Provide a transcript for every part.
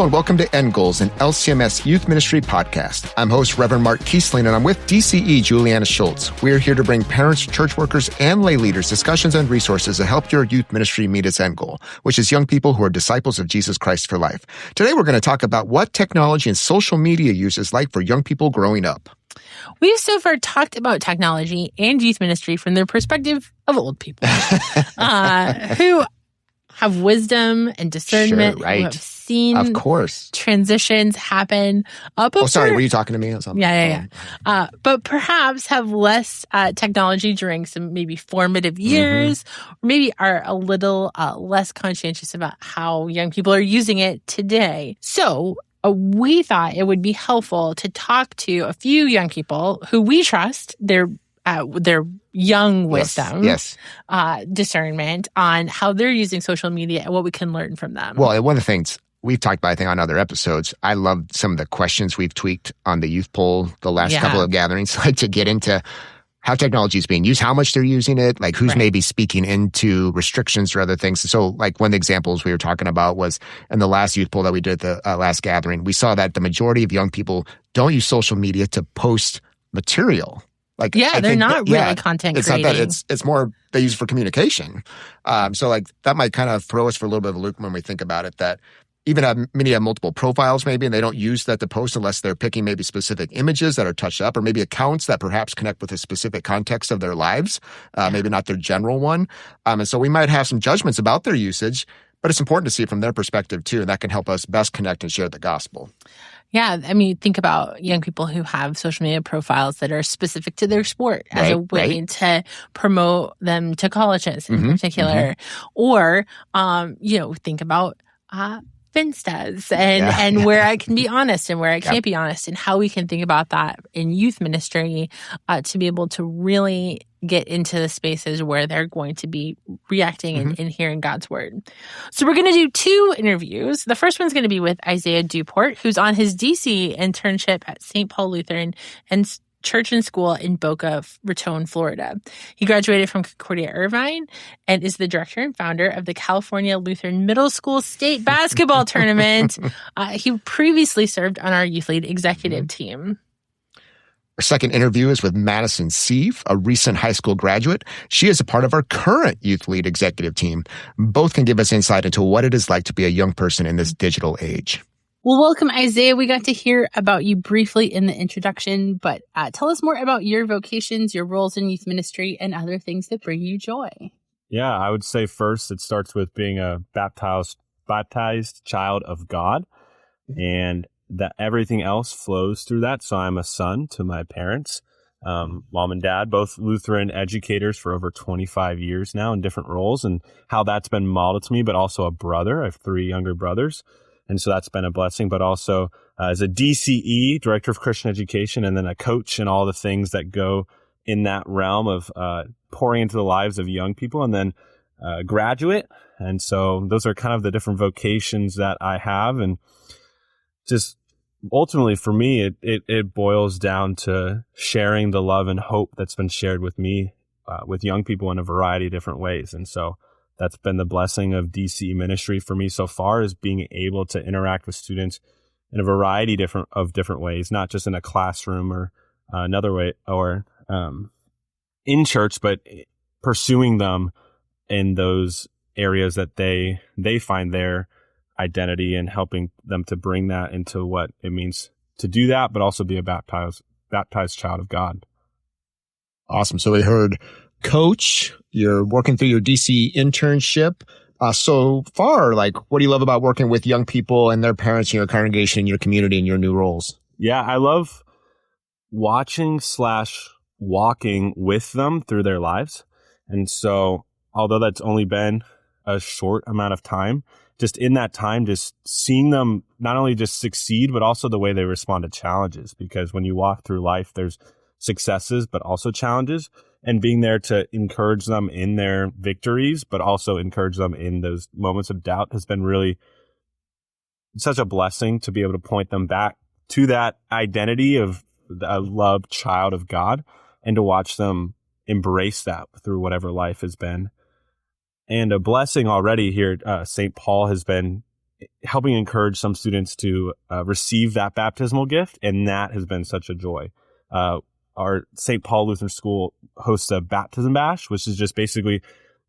Hello and welcome to End Goals, an LCMS Youth Ministry podcast. I'm host Reverend Mark Kiesling and I'm with DCE Julianna Schultz. We're here to bring parents, church workers, and lay leaders discussions and resources to help your youth ministry meet its end goal, which is young people who are disciples of Jesus Christ for life. Today we're going to talk about what technology and social media use is like for young people growing up. We've so far talked about technology and youth ministry from the perspective of old people who have wisdom and discernment, Sure, right. who have seen Of course. transitions happen. Sorry, were you talking to me or something? Yeah. But perhaps have less technology during some maybe formative years, or maybe are a little less conscientious about how young people are using it today. So we thought it would be helpful to talk to a few young people who we trust their young wisdom, discernment on how they're using social media and what we can learn from them. Well, one of the things we've talked about, I think, on other episodes, I love some of the questions we've tweaked on the youth poll the last couple of gatherings, like to get into how technology is being used, how much they're using it, like who's maybe speaking into restrictions or other things. So like one of the examples we were talking about was in the last youth poll that we did at the last gathering, we saw that the majority of young people don't use social media to post material. They're not really content it's creating. Not that. It's more they use it for communication. So like that might kind of throw us for a little bit of a loop when we think about it, that even many have multiple profiles maybe, and they don't use that to post unless they're picking maybe specific images that are touched up or maybe accounts that perhaps connect with a specific context of their lives, maybe not their general one. And so we might have some judgments about their usage, but it's important to see it from their perspective too, and that can help us best connect and share the gospel. Yeah, I mean, think about young people who have social media profiles that are specific to their sport as a way to promote them to colleges in particular. Or, think about Finstas and where I can be honest and where I can't be honest, and how we can think about that in youth ministry to be able to really get into the spaces where they're going to be reacting and hearing God's word. So we're going to do 2 interviews. The first one's going to be with Isaiah Duport, who's on his DC internship at St. Paul Lutheran and Church and School in Boca Raton, Florida. He graduated from Concordia Irvine and is the director and founder of the California Lutheran Middle School State Basketball Tournament. He previously served on our Youth Lead executive team. Our second interview is with Madison, Sieve, a recent high school graduate. She is a part of our current Youth Lead executive team. Both can give us insight into what it is like to be a young person in this digital age. Well, welcome, Isaiah. We got to hear about you briefly in the introduction, but tell us more about your vocations, your roles in youth ministry, and other things that bring you joy. Yeah, I would say first it starts with being a baptized child of God, and that everything else flows through that. So I'm a son to my parents, mom and dad, both Lutheran educators for over 25 years now in different roles, and how that's been modeled to me, but also a brother. I have 3 younger brothers. And so that's been a blessing, but also as a DCE, Director of Christian Education, and then a coach and all the things that go in that realm of pouring into the lives of young people, and then graduate. And so those are kind of the different vocations that I have. And just ultimately for me, it boils down to sharing the love and hope that's been shared with me, with young people in a variety of different ways. And so that's been the blessing of DCE ministry for me so far, is being able to interact with students in a variety of different ways, not just in a classroom or another way or in church, but pursuing them in those areas that they find their identity, and helping them to bring that into what it means to do that, but also be a baptized child of God. Awesome. So we heard coach, you're working through your DC internship. So far, what do you love about working with young people and their parents in your congregation, in your community, in your new roles? Yeah, I love watching/walking with them through their lives. And so although that's only been a short amount of time, just in that time, just seeing them not only just succeed, but also the way they respond to challenges. Because when you walk through life, there's successes, but also challenges. And being there to encourage them in their victories, but also encourage them in those moments of doubt has been really such a blessing, to be able to point them back to that identity of a loved child of God, and to watch them embrace that through whatever life has been. And a blessing already here, St. Paul has been helping encourage some students to receive that baptismal gift. And that has been such a joy. Our St. Paul Lutheran School hosts a baptism bash, which is just basically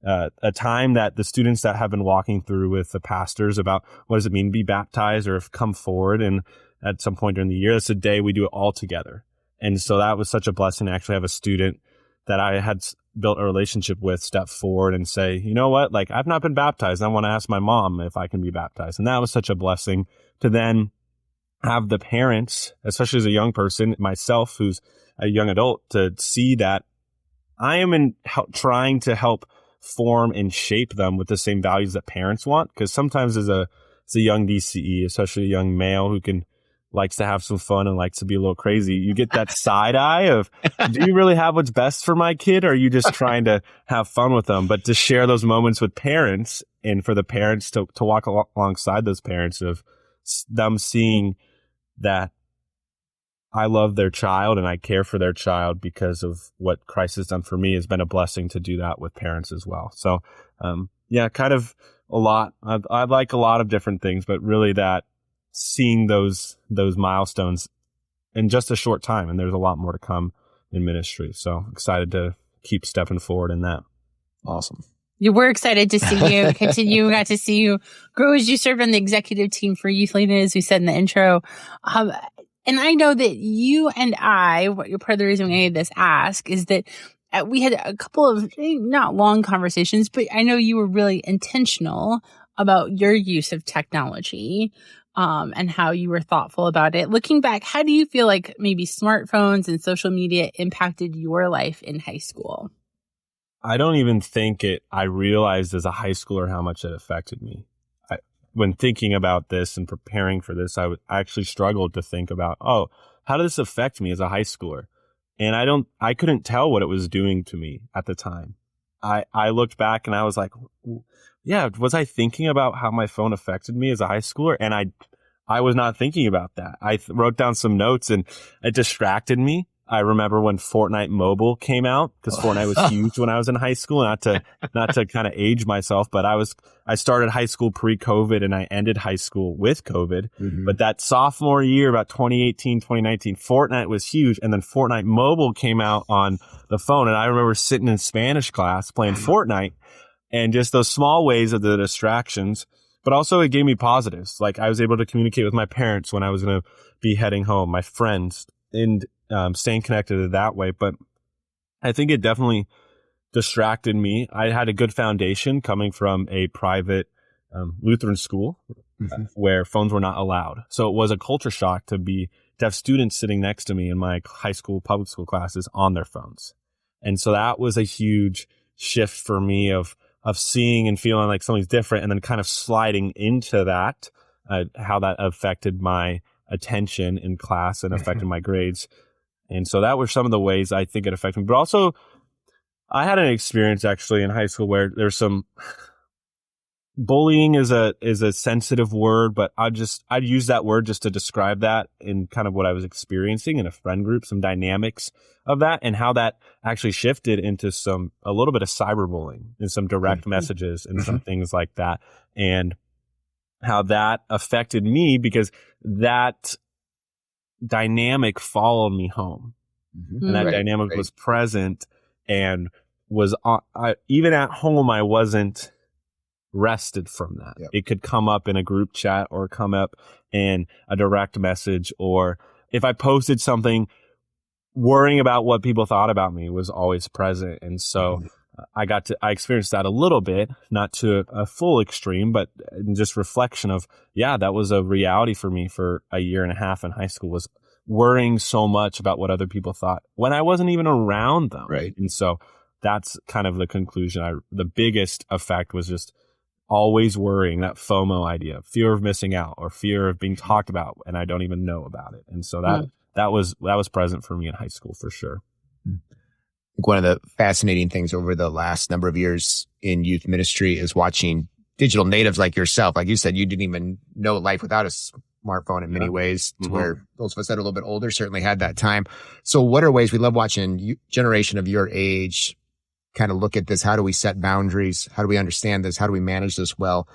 a time that the students that have been walking through with the pastors about what does it mean to be baptized or have come forward. And at some point during the year, that's a day we do it all together. And so that was such a blessing to actually have a student that I had built a relationship with step forward and say, you know what, like I've not been baptized. I want to ask my mom if I can be baptized. And that was such a blessing to then have the parents, especially as a young person, myself, who's a young adult, to see that I am trying to help form and shape them with the same values that parents want. Because sometimes as a young DCE, especially a young male who likes to have some fun and likes to be a little crazy, you get that side eye of, do you really have what's best for my kid? Or are you just trying to have fun with them? But to share those moments with parents and for the parents to walk alongside those parents of them seeing that I love their child and I care for their child because of what Christ has done for me has been a blessing to do that with parents as well. So, kind of a lot. I like a lot of different things, but really that seeing those milestones in just a short time, and there's a lot more to come in ministry. So excited to keep stepping forward in that. Awesome. We're excited to see you continue. We got to see you grow as you served on the executive team for Youth Leading, as we said in the intro. And I know that you and I, part of the reason we made this ask is that we had a couple of not long conversations, but I know you were really intentional about your use of technology. And how you were thoughtful about it. Looking back, how do you feel like maybe smartphones and social media impacted your life in high school? I don't even think I realized as a high schooler how much it affected me. When thinking about this and preparing for this, I actually struggled to think about, how did this affect me as a high schooler? And I couldn't tell what it was doing to me at the time. I looked back and I was like, yeah, was I thinking about how my phone affected me as a high schooler? And I was not thinking about that. I wrote down some notes and it distracted me. I remember when Fortnite Mobile came out, because Fortnite was huge when I was in high school. Not to kind of age myself, but I started high school pre-COVID and I ended high school with COVID. Mm-hmm. But that sophomore year, about 2018, 2019, Fortnite was huge. And then Fortnite Mobile came out on the phone. And I remember sitting in Spanish class playing Fortnite. And just those small ways of the distractions, but also it gave me positives. Like I was able to communicate with my parents when I was going to be heading home, my friends, and staying connected that way. But I think it definitely distracted me. I had a good foundation coming from a private Lutheran school where phones were not allowed. So it was a culture shock to have students sitting next to me in my high school, public school classes on their phones. And so that was a huge shift for me of seeing and feeling like something's different and then kind of sliding into that, how that affected my attention in class and affected my grades. And so that were some of the ways I think it affected me. But also, I had an experience actually in high school where there's some bullying is a sensitive word, but I'd use that word just to describe that in kind of what I was experiencing in a friend group, some dynamics of that and how that actually shifted into a little bit of cyberbullying and some direct messages and some things like that. And how that affected me because that dynamic followed me home. And that dynamic was present and was even at home, I wasn't rested from that. Yep. It could come up in a group chat or come up in a direct message, or if I posted something, worrying about what people thought about me was always present. And so I experienced that a little bit, not to a full extreme, but just reflection of, that was a reality for me for a year and a half in high school, was worrying so much about what other people thought when I wasn't even around them. Right. And so that's kind of the conclusion. The biggest effect was just always worrying, that FOMO idea, fear of missing out or fear of being talked about and I don't even know about it. And so that was present for me in high school for sure. One of the fascinating things over the last number of years in youth ministry is watching digital natives like yourself. Like you said, you didn't even know life without a smartphone in many ways, to where those of us that are a little bit older certainly had that time. So what are ways, we love watching generation of your age kind of look at this? How do we set boundaries? How do we understand this? How do we manage this well?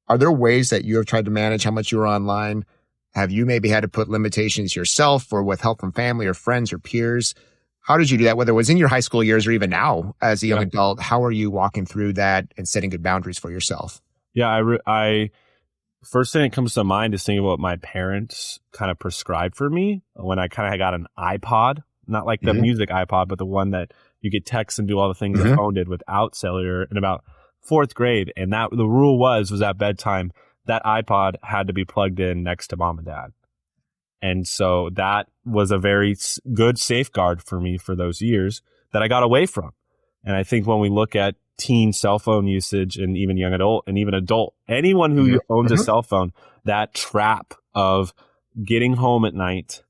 Are there ways that you have tried to manage how much you're online? Have you maybe had to put limitations yourself or with help from family or friends or peers? How did you do that, whether it was in your high school years or even now as a young adult? How are you walking through that and setting good boundaries for yourself? Yeah, I first thing that comes to mind is thinking about what my parents kind of prescribed for me when I kind of got an iPod, not like the music iPod, but the one that you could text and do all the things the phone did without cellular in about fourth grade. And that the rule was at bedtime, that iPod had to be plugged in next to mom and dad. And so that was a very good safeguard for me for those years that I got away from. And I think when we look at teen cell phone usage and even young adult and even adult, anyone who owns a cell phone, that trap of getting home at night,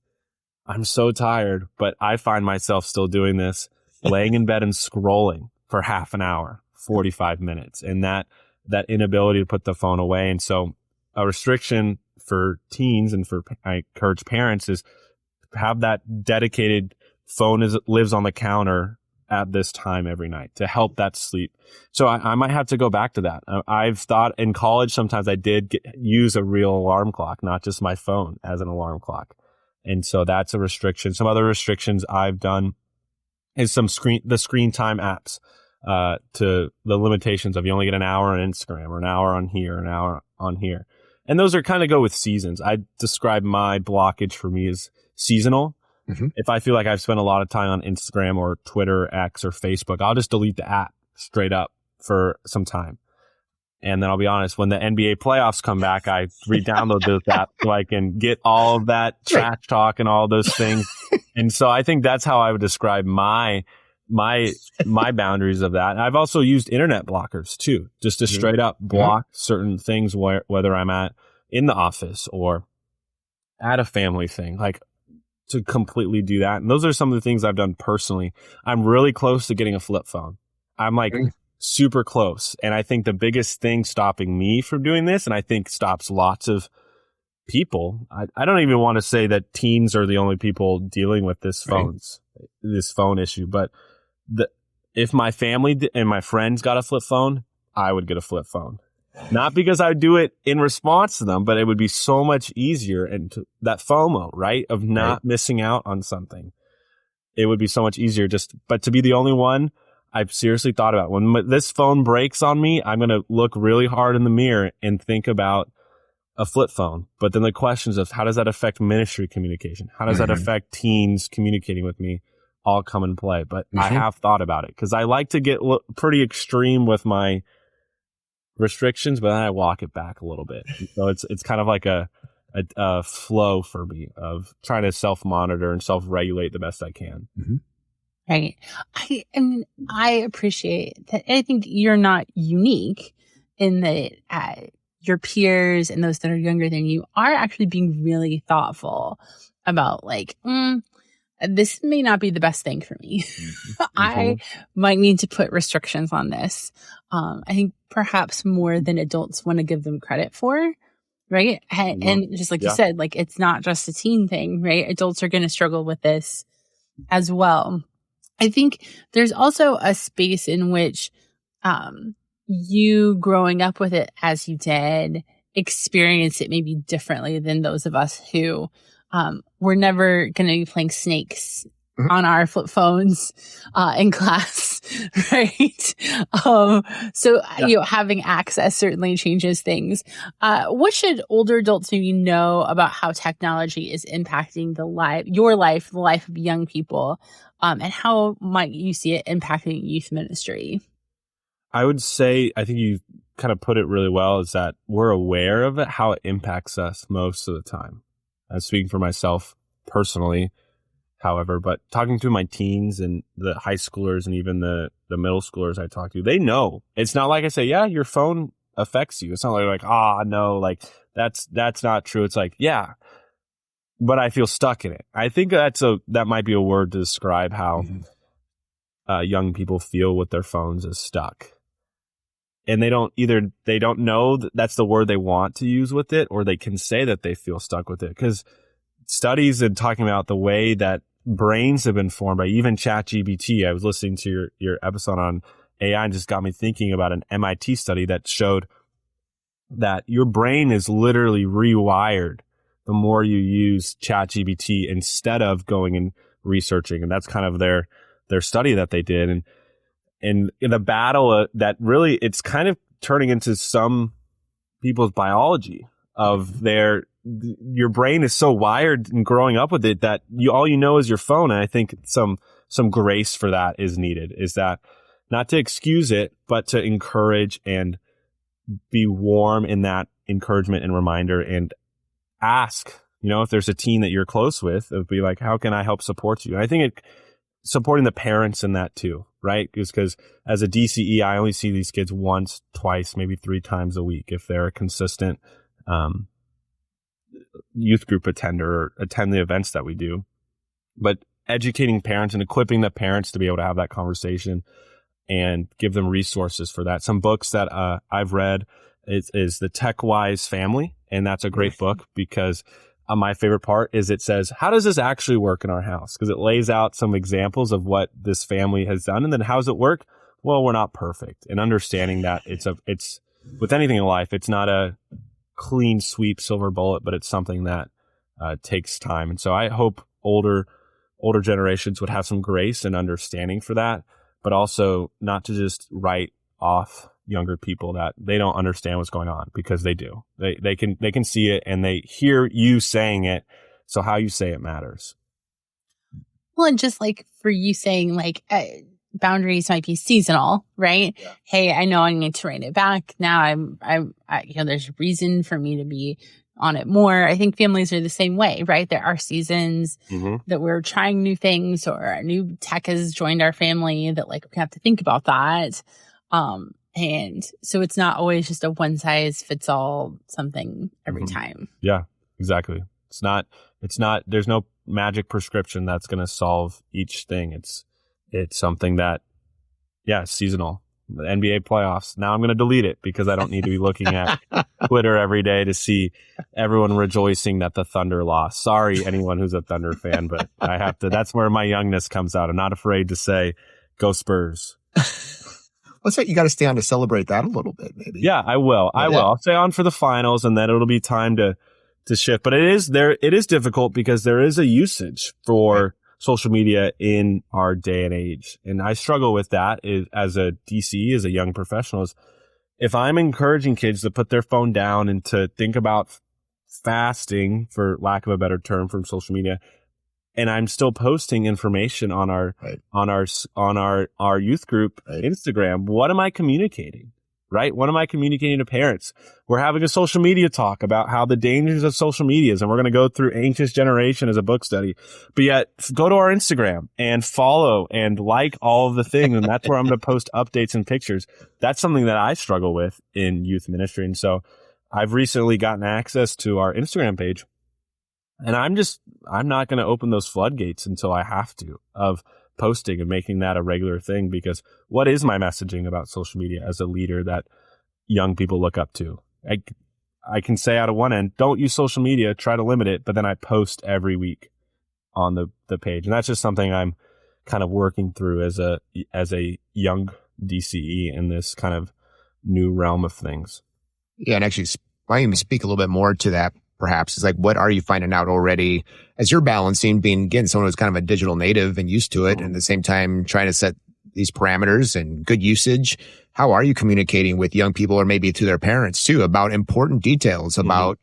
I'm so tired, but I find myself still doing this, laying in bed and scrolling for half an hour, 45 minutes, and that inability to put the phone away. And so a restriction for teens and I encourage parents is have that dedicated phone lives on the counter at this time every night to help that sleep. So I might have to go back to that. I've thought in college, sometimes I did use a real alarm clock, not just my phone as an alarm clock. And so that's a restriction. Some other restrictions I've done is the screen time apps, to the limitations of you only get an hour on Instagram or an hour on here, an hour on here. And those are kind of go with seasons. I describe my blockage for me as seasonal. If I feel like I've spent a lot of time on Instagram or Twitter, X or Facebook, I'll just delete the app straight up for some time. And then I'll be honest, when the NBA playoffs come back, I re-download those apps so I can get all of that trash talk and all those things. And so I think that's how I would describe my boundaries of that. And I've also used internet blockers too, just to straight up block certain things whether I'm in the office or at a family thing, like to completely do that. And those are some of the things I've done personally. I'm really close to getting a flip phone. I'm like super close. And I think the biggest thing stopping me from doing this, and I think stops lots of people, I don't even want to say that teens are the only people dealing with this phone issue, but if my family and my friends got a flip phone, I would get a flip phone. Not because I would do it in response to them, but it would be so much easier. And that FOMO, right, of not missing out on something. It would be so much easier but to be the only one, I've seriously thought about when this phone breaks on me, I'm going to look really hard in the mirror and think about a flip phone. But then the questions of how does that affect ministry communication? How does that affect teens communicating with me? All come in play. But I have thought about it because I like to get pretty extreme with my restrictions, but then I walk it back a little bit. So it's kind of like a flow for me of trying to self-monitor and self-regulate the best I can. Right. I appreciate that. I think you're not unique in that your peers and those that are younger than you are actually being really thoughtful about like, this may not be the best thing for me. I might need to put restrictions on this. I think perhaps more than adults want to give them credit for, right? And just like you said, like it's not just a teen thing, right? Adults are going to struggle with this as well. I think there's also a space in which you growing up with it as you did experience it maybe differently than those of us who we're never going to be playing snakes on our flip phones in class, right? So having access certainly changes things. What should older adults maybe know about how technology is impacting the life of young people, and how might you see it impacting youth ministry? I would say, I think you kind of put it really well, is that we're aware of it, how it impacts us most of the time. I'm speaking for myself personally, however, but talking to my teens and the high schoolers and even the middle schoolers I talk to, they know. It's not like I say, yeah, your phone affects you. It's not like, no, like that's not true. It's like, yeah, but I feel stuck in it. I think that might be a word to describe how young people feel with their phones is stuck. And they don't know that's the word they want to use with it, or they can say that they feel stuck with it. Because studies and talking about the way that brains have been formed by even ChatGPT. I was listening to your episode on AI and just got me thinking about an MIT study that showed that your brain is literally rewired the more you use ChatGPT instead of going and researching. And that's kind of their study that they did. And in the battle that really, it's kind of turning into some people's biology of your brain is so wired and growing up with it that all you know is your phone. And I think some grace for that is needed, is that not to excuse it, but to encourage and be warm in that encouragement and reminder, and ask, if there's a teen that you're close with, it would be like, how can I help support you? And I think supporting the parents in that too, right? Because as a DCE, I only see these kids once, twice, maybe 3 times a week if they're a consistent youth group attender or attend the events that we do. But educating parents and equipping the parents to be able to have that conversation and give them resources for that. Some books that I've read is The Tech Wise Family. And that's a great book because my favorite part is it says, how does this actually work in our house? Because it lays out some examples of what this family has done. And then how does it work? Well, we're not perfect. And understanding that it's with anything in life, it's not a clean sweep silver bullet, but it's something that takes time. And so I hope older generations would have some grace and understanding for that, but also not to just write off younger people that they don't understand what's going on, because they do. They can see it and they hear you saying it. So how you say it matters. Well, and just like for you saying boundaries might be seasonal, right? Yeah. Hey, I know I need to write it back. Now I'm there's reason for me to be on it more. I think families are the same way, right? There are seasons that we're trying new things, or a new tech has joined our family that we have to think about that. And so it's not always just a one size fits all something every time. Yeah, exactly. It's not, there's no magic prescription that's going to solve each thing. It's something that, it's seasonal. The NBA playoffs. Now I'm going to delete it because I don't need to be looking at Twitter every day to see everyone rejoicing that the Thunder lost. Sorry, anyone who's a Thunder fan, but I have to, that's where my youngness comes out. I'm not afraid to say, go Spurs. Let's say you got to stay on to celebrate that a little bit, maybe. Yeah, I will. I'll stay on for the finals, and then it'll be time to shift. But it is difficult because there is a usage for social media in our day and age. And I struggle with that as a DCE, as a young professional. If I'm encouraging kids to put their phone down and to think about fasting, for lack of a better term, from social media, and I'm still posting information on our youth group Instagram, what am I communicating? Right? What am I communicating to parents? We're having a social media talk about how the dangers of social media is, and we're going to go through Anxious Generation as a book study. But yet, go to our Instagram and follow and like all of the things, and that's where I'm going to post updates and pictures. That's something that I struggle with in youth ministry. And so I've recently gotten access to our Instagram page, and I'm not going to open those floodgates until I have to, of posting and making that a regular thing, because what is my messaging about social media as a leader that young people look up to? I can say out of one end, don't use social media, try to limit it, but then I post every week on the page. And that's just something I'm kind of working through as a young DCE in this kind of new realm of things. Yeah, and actually, why don't you speak a little bit more to that? Perhaps it's what are you finding out already as you're balancing being, again, someone who's kind of a digital native and used to it, and at the same time trying to set these parameters and good usage? How are you communicating with young people, or maybe to their parents too, about important details, about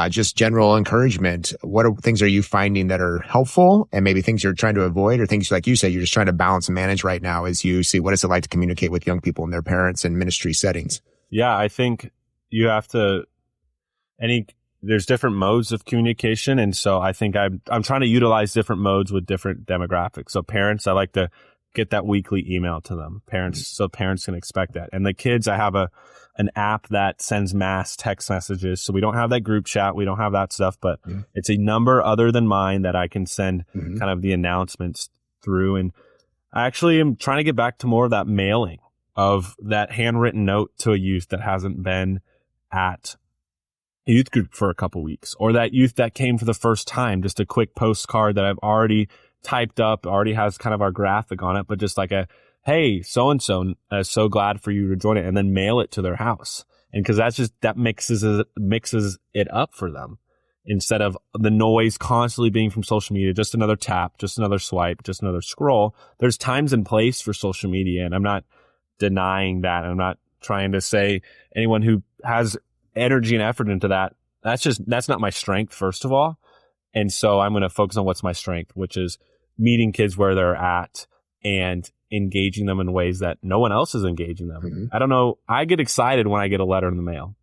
just general encouragement? What things are you finding that are helpful, and maybe things you're trying to avoid, or things, like you say, you're just trying to balance and manage right now as you see what is it like to communicate with young people and their parents in ministry settings? Yeah, I think you have to, there's different modes of communication. And so I think I'm trying to utilize different modes with different demographics. So parents, I like to get that weekly email to them. So parents can expect that. And the kids, I have an app that sends mass text messages. So we don't have that group chat. We don't have that stuff, but it's a number other than mine that I can send kind of the announcements through. And I actually am trying to get back to more of that mailing of that handwritten note to a youth that hasn't been at youth group for a couple weeks, or that youth that came for the first time, just a quick postcard that I've already typed up, already has kind of our graphic on it, but just like hey, so-and-so, so glad for you to join it, and then mail it to their house. And because that mixes it up for them. Instead of the noise constantly being from social media, just another tap, just another swipe, just another scroll. There's times and place for social media, and I'm not denying that. I'm not trying to say anyone who has energy and effort into that, that's not my strength, first of all. And so I'm going to focus on what's my strength, which is meeting kids where they're at and engaging them in ways that no one else is engaging them. Mm-hmm. I don't know. I get excited when I get a letter in the mail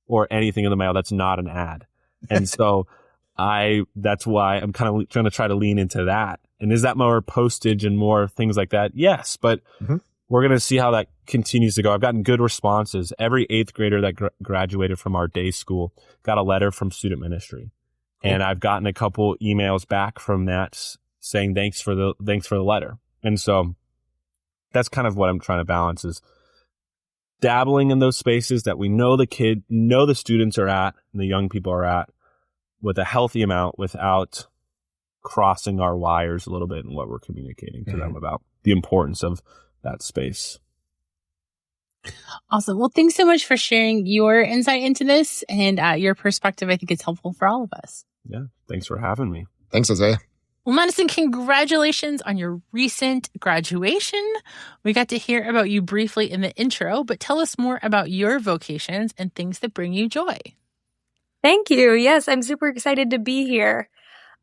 or anything in the mail that's not an ad. And so that's why I'm kind of trying to try to lean into that. And is that more postage and more things like that? Yes. But we're going to see how that continues to go. I've gotten good responses. Every 8th grader that graduated from our day school got a letter from student ministry. Cool. And I've gotten a couple emails back from that saying, thanks for the letter. And so that's kind of what I'm trying to balance, is dabbling in those spaces that we know the students are at and the young people are at, with a healthy amount, without crossing our wires a little bit in what we're communicating to them about the importance of that space. Awesome. Well, thanks so much for sharing your insight into this and your perspective. I think it's helpful for all of us. Yeah. Thanks for having me. Thanks, Isaiah. Well, Madison, congratulations on your recent graduation. We got to hear about you briefly in the intro, but tell us more about your vocations and things that bring you joy. Thank you. Yes, I'm super excited to be here.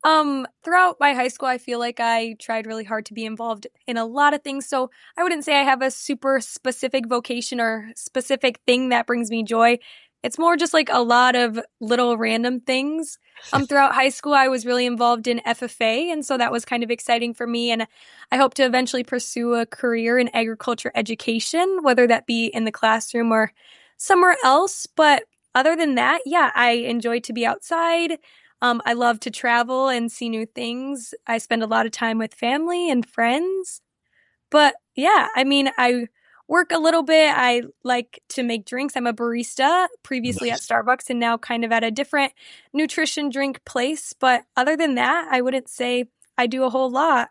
Throughout my high school, I feel like I tried really hard to be involved in a lot of things. So I wouldn't say I have a super specific vocation or specific thing that brings me joy. It's more just like a lot of little random things. Throughout high school, I was really involved in FFA, and so that was kind of exciting for me. And I hope to eventually pursue a career in agriculture education, whether that be in the classroom or somewhere else. But other than that, yeah, I enjoy to be outside. I love to travel and see new things. I spend a lot of time with family and friends. But yeah, I mean, I work a little bit. I like to make drinks. I'm a barista, previously at Starbucks, and now kind of at a different nutrition drink place. But other than that, I wouldn't say I do a whole lot.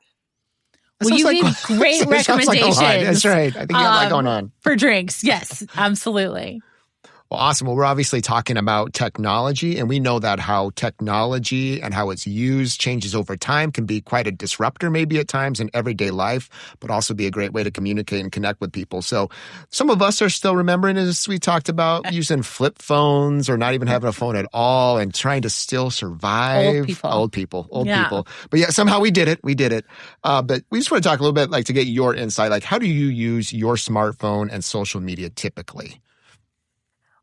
Well, you gave great recommendations. That's right. I think you have a lot going on. For drinks. Yes, absolutely. Well, awesome. Well, we're obviously talking about technology, and we know that how technology and how it's used changes over time, can be quite a disruptor maybe at times in everyday life, but also be a great way to communicate and connect with people. So some of us are still remembering, as we talked about, using flip phones or not even having a phone at all and trying to still survive. Old people. But yeah, somehow we did it. But we just want to talk a little bit, like, to get your insight. Like, how do you use your smartphone and social media typically?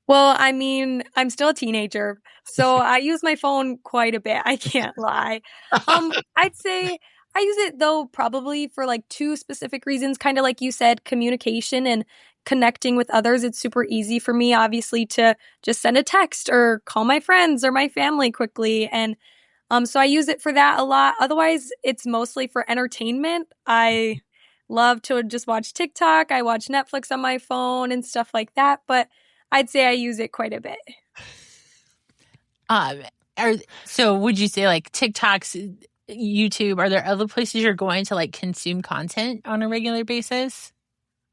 Well, I mean, I'm still a teenager, so I use my phone quite a bit. I can't lie. I'd say I use it, though, probably for like 2 specific reasons. Kind of like you said, communication and connecting with others. It's super easy for me, obviously, to just send a text or call my friends or my family quickly. And so I use it for that a lot. Otherwise, it's mostly for entertainment. I love to just watch TikTok. I watch Netflix on my phone and stuff like that. But I'd say I use it quite a bit. So would you say like TikToks, YouTube, are there other places you're going to like consume content on a regular basis?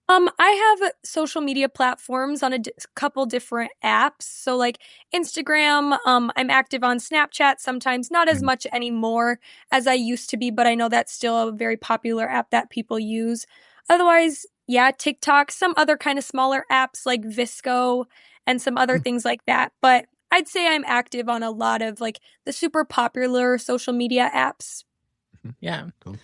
I have social media platforms on a couple different apps. So like Instagram, I'm active on Snapchat sometimes, not as much anymore as I used to be, but I know that's still a very popular app that people use. Otherwise, yeah, TikTok, some other kind of smaller apps like Visco and some other things like that. But I'd say I'm active on a lot of like the super popular social media apps. Yeah. Cool.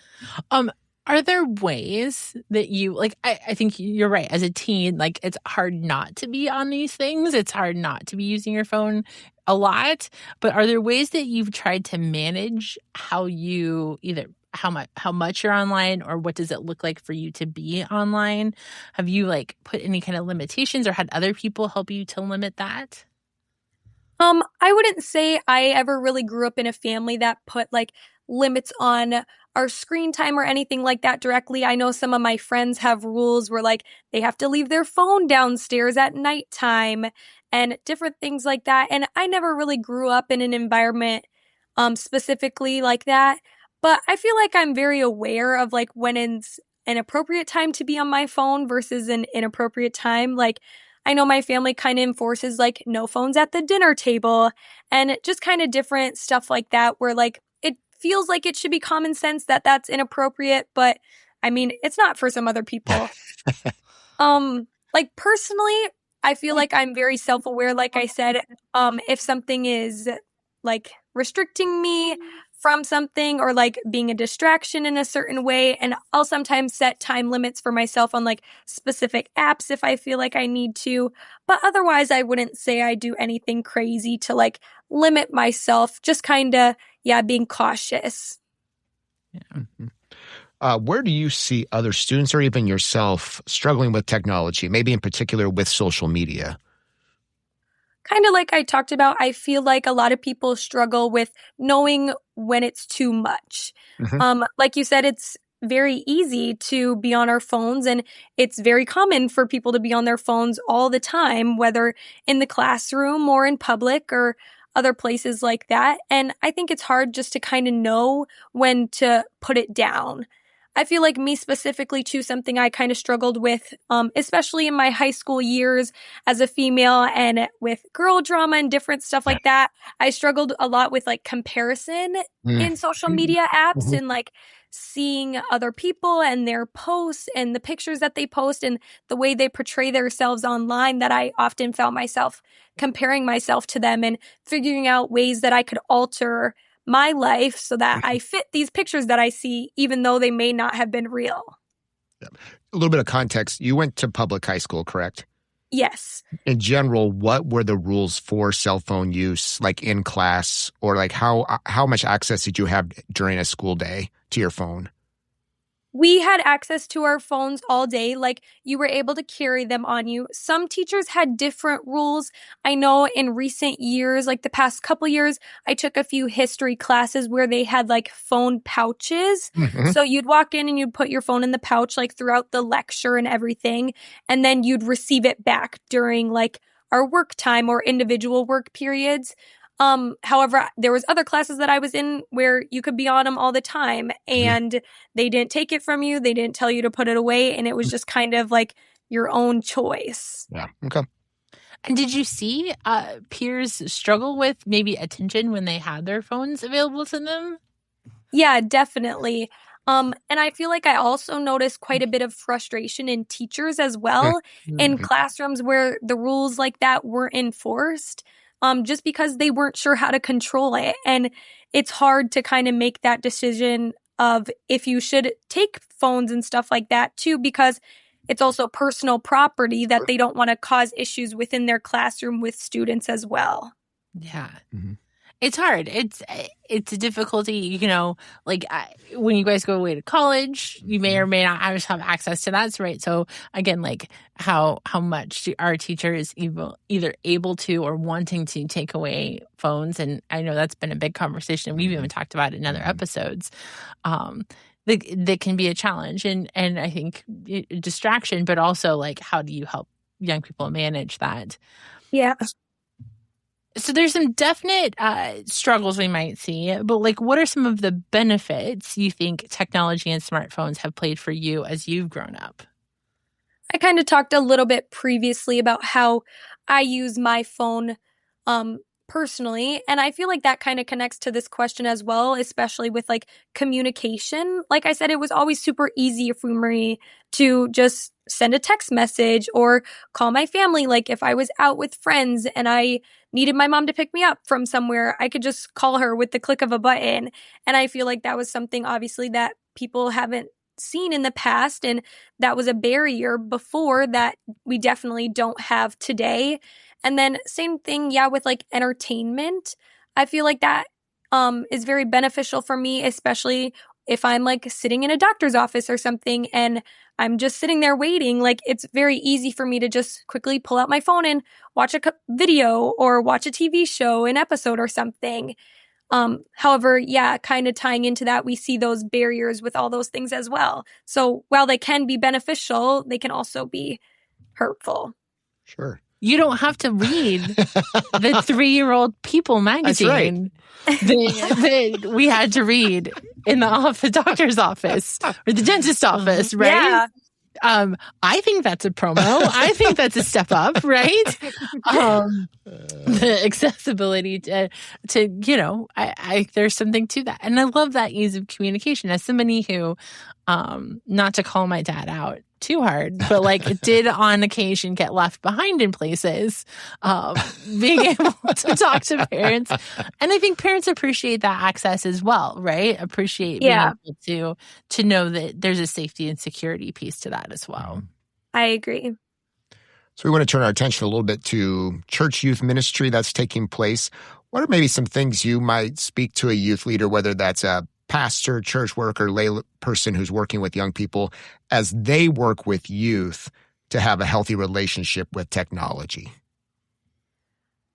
Are there ways that you, like, I think you're right. As a teen, like, it's hard not to be on these things. It's hard not to be using your phone a lot. But are there ways that you've tried to manage how you either how much you're online, or what does it look like for you to be online? Have you like put any kind of limitations or had other people help you to limit that? I wouldn't say I ever really grew up in a family that put like limits on our screen time or anything like that directly. I know some of my friends have rules where like they have to leave their phone downstairs at nighttime and different things like that. And I never really grew up in an environment specifically like that. But I feel like I'm very aware of like when it's an appropriate time to be on my phone versus an inappropriate time. Like I know my family kind of enforces like no phones at the dinner table and just kind of different stuff like that where like it feels like it should be common sense that that's inappropriate, but I mean, it's not for some other people. Like personally, I feel like I'm very self-aware. Like I said, if something is like restricting me from something or like being a distraction in a certain way, and I'll sometimes set time limits for myself on like specific apps if I feel like I need to. But otherwise, I wouldn't say I do anything crazy to like limit myself. Just kind of, being cautious. Yeah. Mm-hmm. Where do you see other students or even yourself struggling with technology, maybe in particular with social media? Kind of like I talked about, I feel like a lot of people struggle with knowing when it's too much. Mm-hmm. Like you said, it's very easy to be on our phones, and it's very common for people to be on their phones all the time, whether in the classroom or in public or other places like that. And I think it's hard just to kind of know when to put it down. I feel like me specifically too, something I kind of struggled with, especially in my high school years as a female and with girl drama and different stuff like that. I struggled a lot with like comparison in social media apps and like seeing other people and their posts and the pictures that they post and the way they portray themselves online, that I often found myself comparing myself to them and figuring out ways that I could alter my life so that I fit these pictures that I see, even though they may not have been real. Yeah. A little bit of context. You went to public high school, correct? Yes. In general, what were the rules for cell phone use, like in class, or like how much access did you have during a school day to your phone? We had access to our phones all day, like you were able to carry them on you. Some teachers had different rules. I know in recent years, like the past couple years, I took a few history classes where they had like phone pouches. Mm-hmm. So you'd walk in and you'd put your phone in the pouch like throughout the lecture and everything. And then you'd receive it back during like our work time or individual work periods. However, there was other classes that I was in where you could be on them all the time and they didn't take it from you. They didn't tell you to put it away. And it was just kind of like your own choice. Yeah. Okay. And did you see peers struggle with maybe attention when they had their phones available to them? Yeah, definitely. And I feel like I also noticed quite a bit of frustration in teachers as well in classrooms where the rules like that weren't enforced. Just because they weren't sure how to control it. And it's hard to kind of make that decision of if you should take phones and stuff like that too, because it's also personal property that they don't want to cause issues within their classroom with students as well. Yeah. Mm-hmm. It's hard. It's a difficulty, you know, like when you guys go away to college, you may or may not have access to that, right? So again, like how much are teachers either able to or wanting to take away phones? And I know that's been a big conversation. We've even talked about it in other episodes. That can be a challenge and I think distraction, but also like how do you help young people manage that? Yeah. So there's some definite struggles we might see, but like what are some of the benefits you think technology and smartphones have played for you as you've grown up? I kind of talked a little bit previously about how I use my phone personally, and I feel like that kind of connects to this question as well, especially with like communication. Like I said, it was always super easy for me to just send a text message or call my family. Like if I was out with friends and I needed my mom to pick me up from somewhere, I could just call her with the click of a button. And I feel like that was something obviously that people haven't seen in the past. And that was a barrier before that we definitely don't have today. And then same thing, with like entertainment. I feel like that is very beneficial for me, especially if I'm like sitting in a doctor's office or something and I'm just sitting there waiting. Like it's very easy for me to just quickly pull out my phone and watch a video or watch a TV show, an episode or something. However, kind of tying into that, we see those barriers with all those things as well. So while they can be beneficial, they can also be hurtful. Sure. You don't have to read the 3-year-old People magazine that we had to read in the doctor's office or the dentist office, right? Yeah. I think that's a promo. I think that's a step up, right? The accessibility to there's something to that. And I love that ease of communication as somebody who, not to call my dad out too hard, but like did on occasion get left behind in places, being able to talk to parents. And I think parents appreciate that access as well, right? Appreciate being able to know that there's a safety and security piece to that as well. I agree. So we want to turn our attention a little bit to church youth ministry that's taking place. What are maybe some things you might speak to a youth leader, whether that's a pastor, church worker, lay person who's working with young people, as they work with youth to have a healthy relationship with technology?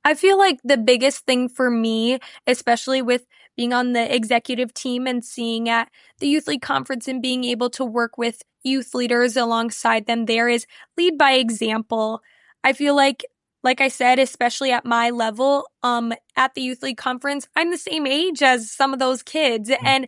I feel like the biggest thing for me, especially with being on the executive team and seeing at the Youth League Conference and being able to work with youth leaders alongside them there, is lead by example. I feel like I said, especially at my level, at the Youth League Conference, I'm the same age as some of those kids. And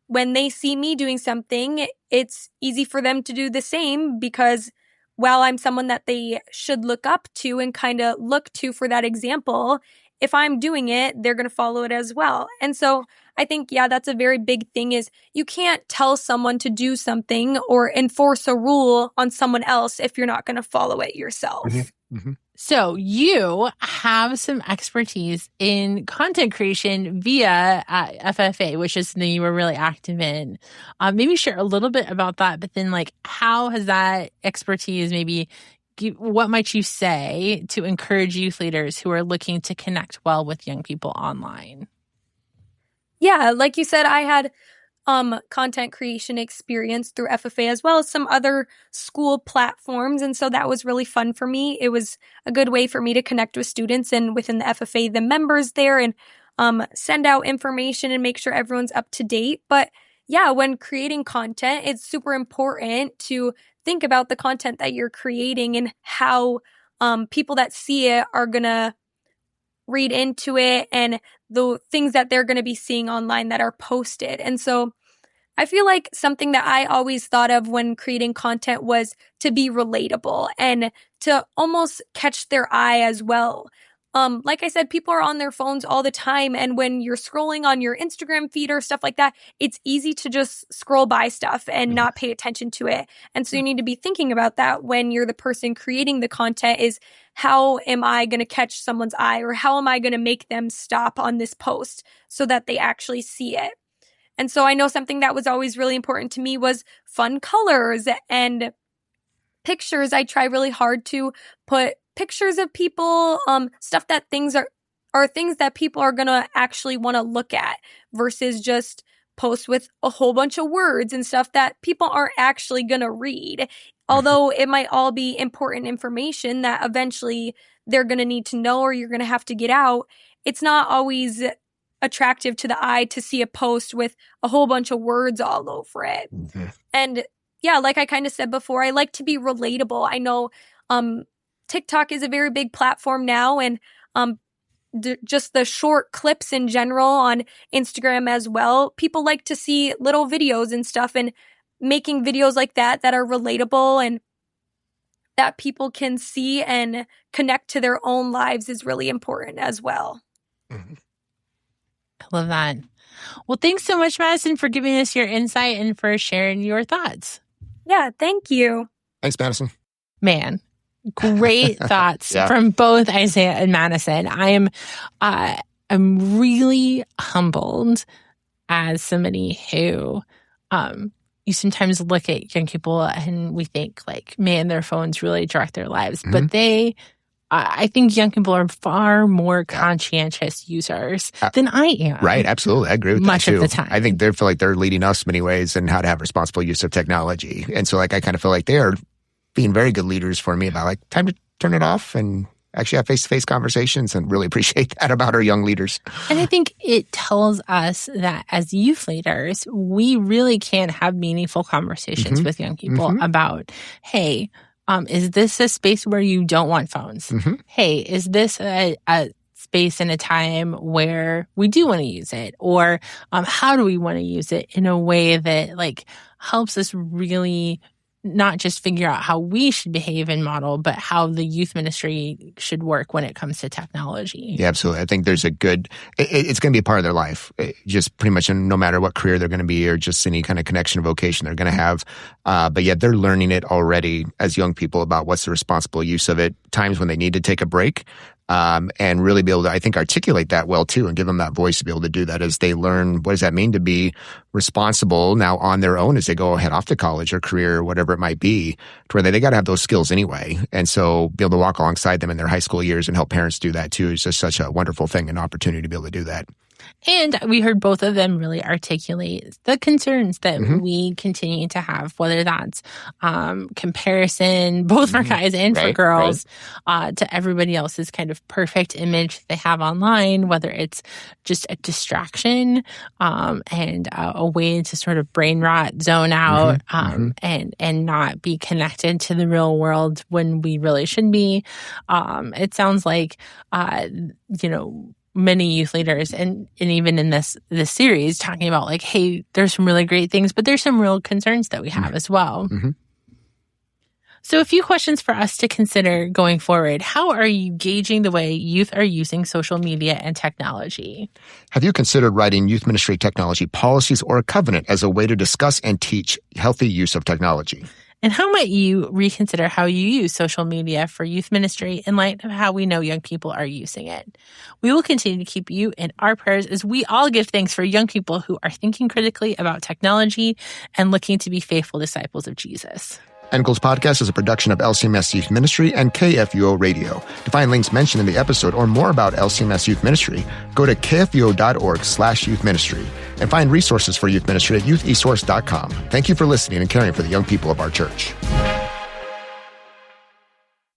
when they see me doing something, it's easy for them to do the same, because while I'm someone that they should look up to and kind of look to for that example, if I'm doing it, they're going to follow it as well. And so I think, that's a very big thing, is you can't tell someone to do something or enforce a rule on someone else if you're not going to follow it yourself. Mm-hmm. Mm-hmm. So you have some expertise in content creation via FFA, which is something you were really active in. Maybe share a little bit about that, but then like how has that expertise what might you say to encourage youth leaders who are looking to connect well with young people online? Yeah, like you said, I had content creation experience through FFA as well as some other school platforms. And so that was really fun for me. It was a good way for me to connect with students and within the FFA, the members there, and send out information and make sure everyone's up to date. But when creating content, it's super important to think about the content that you're creating and how people that see it are going to read into it and the things that they're going to be seeing online that are posted. And so I feel like something that I always thought of when creating content was to be relatable and to almost catch their eye as well. Like I said, people are on their phones all the time. And when you're scrolling on your Instagram feed or stuff like that, it's easy to just scroll by stuff and not pay attention to it. And so you need to be thinking about that when you're the person creating the content, is how am I going to catch someone's eye, or how am I going to make them stop on this post so that they actually see it? And so I know something that was always really important to me was fun colors and pictures. I try really hard to put pictures of people, stuff that things are things that people are going to actually want to look at, versus just post with a whole bunch of words and stuff that people aren't actually going to read. Although it might all be important information that eventually they're going to need to know or you're going to have to get out, it's not always attractive to the eye to see a post with a whole bunch of words all over it. Mm-hmm. And like I kind of said before, I like to be relatable. I know TikTok is a very big platform now, and just the short clips in general on Instagram as well. People like to see little videos and stuff, and making videos like that are relatable and that people can see and connect to their own lives is really important as well. Mm-hmm. I love that. Well, thanks so much, Madison, for giving us your insight and for sharing your thoughts. Yeah, thank you. Thanks, Madison. Man, great thoughts from both Isaiah and Madison. I'm really humbled as somebody who you sometimes look at young people and we think like, man, their phones really direct their lives. Mm-hmm. But I think young people are far more conscientious users than I am. Right, absolutely. I agree with much that too. Of the time. I think they feel like they're leading us many ways in how to have responsible use of technology. And so like I kind of feel like they are being very good leaders for me about like time to turn it off and actually have face-to-face conversations, and really appreciate that about our young leaders. And I think it tells us that as youth leaders, we really can have meaningful conversations with young people about, hey, is this a space where you don't want phones? Mm-hmm. Hey, is this a space and a time where we do want to use it? Or how do we want to use it in a way that like helps us really not just figure out how we should behave and model, but how the youth ministry should work when it comes to technology. Yeah, absolutely. I think there's it's going to be a part of their life, just pretty much no matter what career they're going to be or just any kind of connection or vocation they're going to have. But yet they're learning it already as young people about what's the responsible use of it, times when they need to take a break. And really be able to, I think, articulate that well too, and give them that voice to be able to do that as they learn what does that mean to be responsible now on their own as they go head off to college or career or whatever it might be, to where they got to have those skills anyway. And so be able to walk alongside them in their high school years and help parents do that too is just such a wonderful thing, an opportunity to be able to do that. And we heard both of them really articulate the concerns that we continue to have, whether that's comparison, both for guys and for girls, to everybody else's kind of perfect image they have online, whether it's just a distraction and a way to sort of brain rot, zone out, and not be connected to the real world when we really should be. It sounds like, many youth leaders and even in this series talking about like, hey, there's some really great things, but there's some real concerns that we have as well. So a few questions for us to consider going forward. How are you gauging the way youth are using social media and technology? Have you considered writing youth ministry technology policies or a covenant as a way to discuss and teach healthy use of technology? And how might you reconsider how you use social media for youth ministry in light of how we know young people are using it? We will continue to keep you in our prayers as we all give thanks for young people who are thinking critically about technology and looking to be faithful disciples of Jesus. End Goals Podcast is a production of LCMS Youth Ministry and KFUO Radio. To find links mentioned in the episode or more about LCMS Youth Ministry, go to kfuo.org/youth ministry and find resources for youth ministry at youthesource.com. Thank you for listening and caring for the young people of our church.